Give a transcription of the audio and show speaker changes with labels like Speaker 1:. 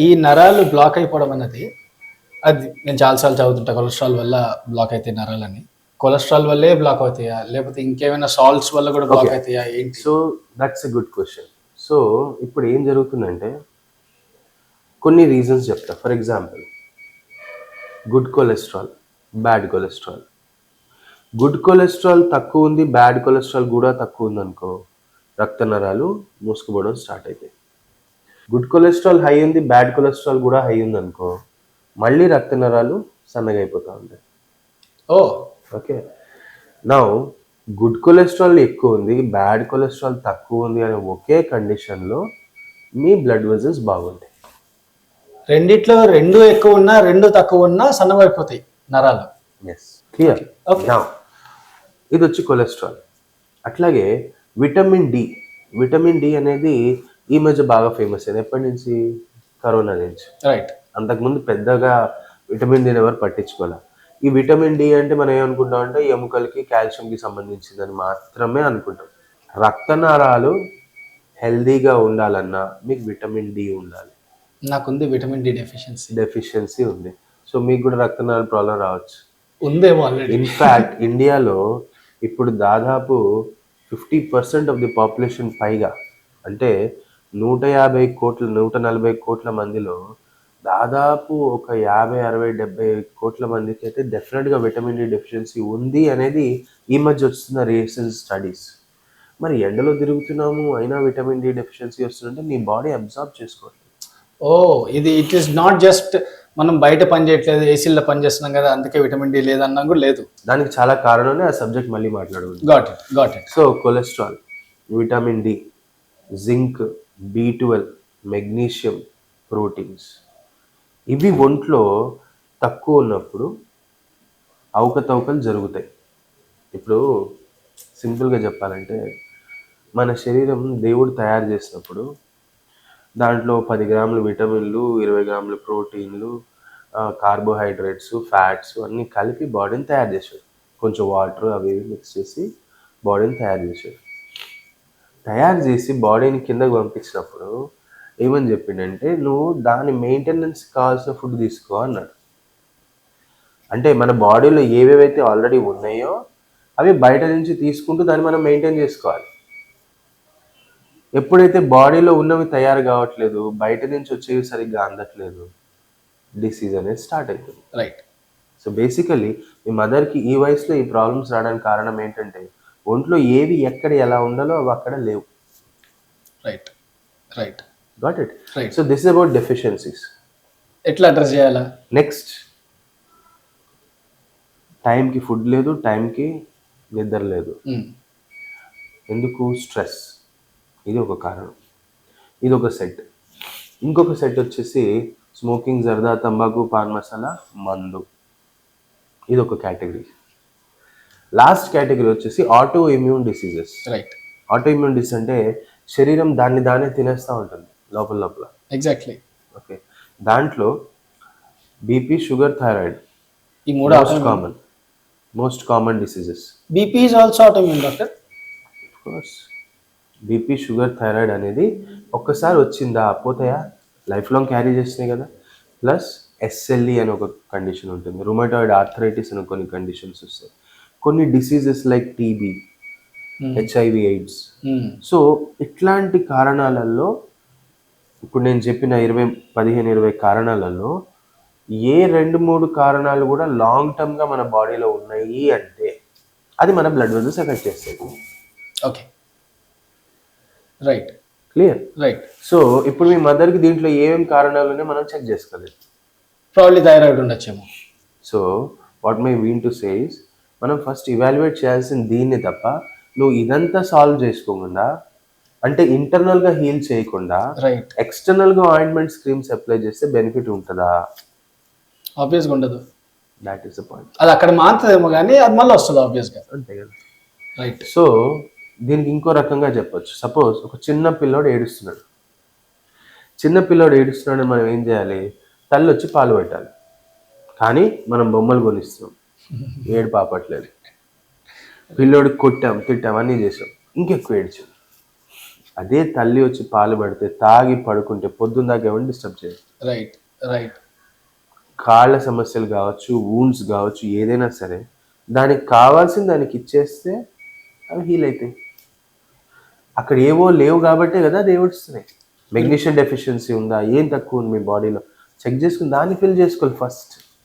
Speaker 1: ఈ నరాలు బ్లాక్ అయిపోవడం అన్నది అది నేను చాలాసార్లు చదువుతుంటా కొలెస్ట్రాల్ వల్ల బ్లాక్ అయితే నరాలని. కొలెస్ట్రాల్ వల్లే బ్లాక్ అవుతాయా? లేకపోతే ఇంకేమైనా సాల్ట్స్ వల్ల కూడా బ్లాక్
Speaker 2: ఓకే.
Speaker 1: అవుతాయా ఏంటి?
Speaker 2: So that's a good question. సో ఇప్పుడు ఏం జరుగుతుందంటే కొన్ని రీజన్స్ చెప్తా. For example good cholesterol, bad cholesterol. Good cholesterol తక్కువ ఉంది, బ్యాడ్ కొలెస్ట్రాల్ కూడా తక్కువ ఉందనుకో, రక్త నరాలు మూసుకుపోవడం స్టార్ట్ అవుతాయి. గుడ్ కొలెస్ట్రాల్ హై ఉంది, బ్యాడ్ కొలెస్ట్రాల్ కూడా హై ఉందనుకో, మళ్ళీ రక్త నరాలు సన్నగా అయిపోతూ ఉంటాయి.
Speaker 1: Oh
Speaker 2: okay. Now good cholesterol ఎక్కువ ఉంది, బ్యాడ్ కొలెస్ట్రాల్ తక్కువ ఉంది అనే ఒకే కండిషన్లో మీ బ్లడ్ వెజల్స్ బాగుంటాయి.
Speaker 1: రెండిట్లో రెండు ఎక్కువ ఉన్నా రెండు తక్కువ ఉన్నా సన్నమైపోతాయి నరాలు.
Speaker 2: Yes, clear.
Speaker 1: Okay.
Speaker 2: నౌ ఇది వచ్చి కొలెస్ట్రాల్. అట్లాగే విటమిన్ డి. విటమిన్ డి అనేది ఈ మధ్య బాగా ఫేమస్ అయింది. ఎప్పటి నుంచి? కరోనా నుంచి.
Speaker 1: రైట్.
Speaker 2: అంతకుముందు పెద్దగా విటమిన్ డిని ఎవరు పట్టించుకోవాలి. ఈ విటమిన్ డి అంటే మనం ఏమనుకుంటాం అంటే ఎముకలకి కాల్షియంకి సంబంధించిందని మాత్రమే అనుకుంటాం. రక్తనాళాలు హెల్దీగా ఉండాలన్నా మీకు విటమిన్ డి ఉండాలి.
Speaker 1: నాకుంది విటమిన్ డి
Speaker 2: డెఫిషియన్సీ ఉంది. సో మీకు కూడా రక్తనాళ ప్రాబ్లం రావచ్చు.
Speaker 1: ఉందేమో ఆల్రెడీ.
Speaker 2: ఇన్ఫ్యాక్ట్ ఇండియాలో ఇప్పుడు దాదాపు 50% ఆఫ్ ది పాపులేషన్ పైగా, అంటే 150 కోట్ల 140 కోట్ల మందిలో దాదాపు ఒక 50, 60, 70 కోట్ల మందికి అయితే డెఫినెట్గా విటమిన్ డి డెఫిషియన్సీ ఉంది అనేది ఈ మధ్య వస్తున్న రీసెంట్ స్టడీస్. మరి ఎండలో తిరుగుతున్నాము అయినా విటమిన్ డి డెఫిషియన్సీ వస్తుందంటే నీ బాడీ అబ్జార్బ్ చేసుకోవట్లేదు.
Speaker 1: ఓ ఇది ఇట్ ఈస్ నాట్ జస్ట్ మనం బయట పని చేయట్లేదు, ఏసీలో పని చేస్తున్నాం కదా అందుకే విటమిన్ డి లేదన్నా కూడా లేదు.
Speaker 2: దానికి చాలా కారణాలు, ఆ సబ్జెక్ట్ మళ్ళీ మాట్లాడుకుందాం.
Speaker 1: Got it.
Speaker 2: So cholesterol, vitamin D, zinc, B12, magnesium, proteins, ఇవి ఒంట్లో తక్కువ ఉన్నప్పుడు అవకతవకలు జరుగుతాయి. ఇప్పుడు సింపుల్గా చెప్పాలంటే మన శరీరం దేవుడు తయారు చేసినప్పుడు దాంట్లో 10 గ్రాములు విటమిన్లు, 20 గ్రాములు ప్రోటీన్లు, కార్బోహైడ్రేట్స్, ఫ్యాట్స్ అన్నీ కలిపి బాడీని తయారు చేశాడు. కొంచెం వాటర్ అవి మిక్స్ చేసి బాడీని తయారు చేశాడు. తయారు చేసి బాడీని కిందకు పంపించినప్పుడు ఏమని చెప్పిండంటే నువ్వు దాని మెయింటెనెన్స్ కావాల్సిన ఫుడ్ తీసుకో అన్నాడు. అంటే మన బాడీలో ఏవేవైతే ఆల్రెడీ ఉన్నాయో అవి బయట నుంచి తీసుకుంటూ దాన్ని మనం మెయింటైన్ చేసుకోవాలి. ఎప్పుడైతే బాడీలో ఉన్నవి తయారు కావట్లేదు, బయట నుంచి వచ్చేవి సరిగ్గా అందట్లేదు, డిసీజ్ అనేది స్టార్ట్ అవుతుంది.
Speaker 1: రైట్.
Speaker 2: సో బేసికలీ మీ మదర్కి ఈ వయసులో ఈ ప్రాబ్లమ్స్ రావడానికి కారణం ఏంటంటే ఒంట్లో ఏవి ఎక్కడ ఎలా ఉండాలో అవి అక్కడ లేవు.
Speaker 1: Right right
Speaker 2: got it.
Speaker 1: Right.
Speaker 2: So this is about deficiencies.
Speaker 1: ఎట్లా అడ్రస్ చేయాలా?
Speaker 2: నెక్స్ట్, టైంకి ఫుడ్ లేదు, టైంకి నిద్ర లేదు. ఎందుకు? స్ట్రెస్. ఇది ఒక కారణం. ఇది ఒక సెట్. ఇంకొక సెట్ వచ్చేసి స్మోకింగ్, జర్దా, తంబాకు, పాన్ మసాలా, మందు. ఇది ఒక కేటగిరీ. లాస్ట్ కేటగిరీ వచ్చేసి auto immune diseases.
Speaker 1: Right.
Speaker 2: Auto immune disease అంటే శరీరం దాన్నే తినేస్తూ ఉంటుంది లోపల.
Speaker 1: ఎగ్జాక్ట్లీ.
Speaker 2: ఓకే. దాంట్లో బీపీ, షుగర్, థైరాయిడ్
Speaker 1: ఈ మూడు
Speaker 2: most common diseases.
Speaker 1: BP is also autoimmune doctor.
Speaker 2: Of course BP, sugar, thyroid అనేది ఒక్కసారి వచ్చిందా పోతాయా, లైఫ్ లాంగ్ క్యారీ చేస్తున్నాయి కదా. ప్లస్ SLE అని ఒక కండిషన్ ఉంటుంది, రుమటాయిడ్ ఆర్థరైటిస్ అని కొన్ని కండిషన్స్ వస్తాయి, కొన్ని diseases like TB, HIV, AIDS. So ఇట్లాంటి కారణాలలో ఇప్పుడు నేను చెప్పిన 15-20 కారణాలలో ఏ 2-3 కారణాలు కూడా లాంగ్ టర్మ్గా మన బాడీలో ఉన్నాయి అంటే అది మన బ్లడ్ వెజల్స్ ఎఫెక్ట్ చేస్తుంది.
Speaker 1: Okay. Right.
Speaker 2: Clear.
Speaker 1: Right.
Speaker 2: So ఇప్పుడు మీ మదర్కి దీంట్లో ఏమేమి కారణాలు ఉన్నాయో మనం చెక్ చేసుకోలేదు.
Speaker 1: ప్రాబ్లీ థైరాయిడ్ ఉండొచ్చేమో.
Speaker 2: So what my mean to say is మనం ఫస్ట్ ఇవాల్యుయేట్ చేయాల్సిన దీన్ని తప్ప నువ్వు ఇదంతా సాల్వ్ చేసుకోకుండా, అంటే ఇంటర్నల్గా హీల్ చేయకుండా
Speaker 1: రైట్
Speaker 2: ఎక్స్టర్నల్గా ఆయింట్మెంట్స్, క్రీమ్స్ అప్లై చేస్తే బెనిఫిట్ ఉంటుందా?
Speaker 1: ఆబ్వియస్గా ఉండదు.
Speaker 2: That is the point.
Speaker 1: అది అక్కడ మారుతుందేమో కానీ అది మళ్ళీ వస్తుంది ఆబ్వియస్గా.
Speaker 2: అంతే కదా.
Speaker 1: రైట్.
Speaker 2: సో దీనికి ఇంకో రకంగా చెప్పొచ్చు. సపోజ్ ఒక చిన్న పిల్లోడు ఏడుస్తున్నాడు. మనం ఏం చేయాలి? తల్లి వచ్చి పాలు పెట్టాలి. కానీ మనం బొమ్మలు కొనిస్తున్నాం, ఏడు పాపట్లేదు. పిల్లోడికి కొట్టాం, తిట్టాం, అన్నీ చేసాం, ఇంకెక్కువ ఏడ్చాం. అదే తల్లి వచ్చి పాలు పడితే తాగి పడుకుంటే పొద్దున్న దాకా ఎవరిని డిస్టర్బ్ చేయదు.
Speaker 1: Right, right.
Speaker 2: కాళ్ళ సమస్యలు కావచ్చు, వూండ్స్ కావచ్చు, ఏదైనా సరే దానికి కావాల్సింది దానికి ఇచ్చేస్తే అవి హీల్ అవుతాయి. అక్కడ ఏవో లేవు కాబట్టే కదా అది ఏడుస్తున్నాయి. మెగ్నీషియం డెఫిషియన్సీ ఉందా, ఏం తక్కువ ఉంది మీ బాడీలో చెక్ చేసుకుని దాన్ని ఫిల్ చేసుకోవాలి ఫస్ట్.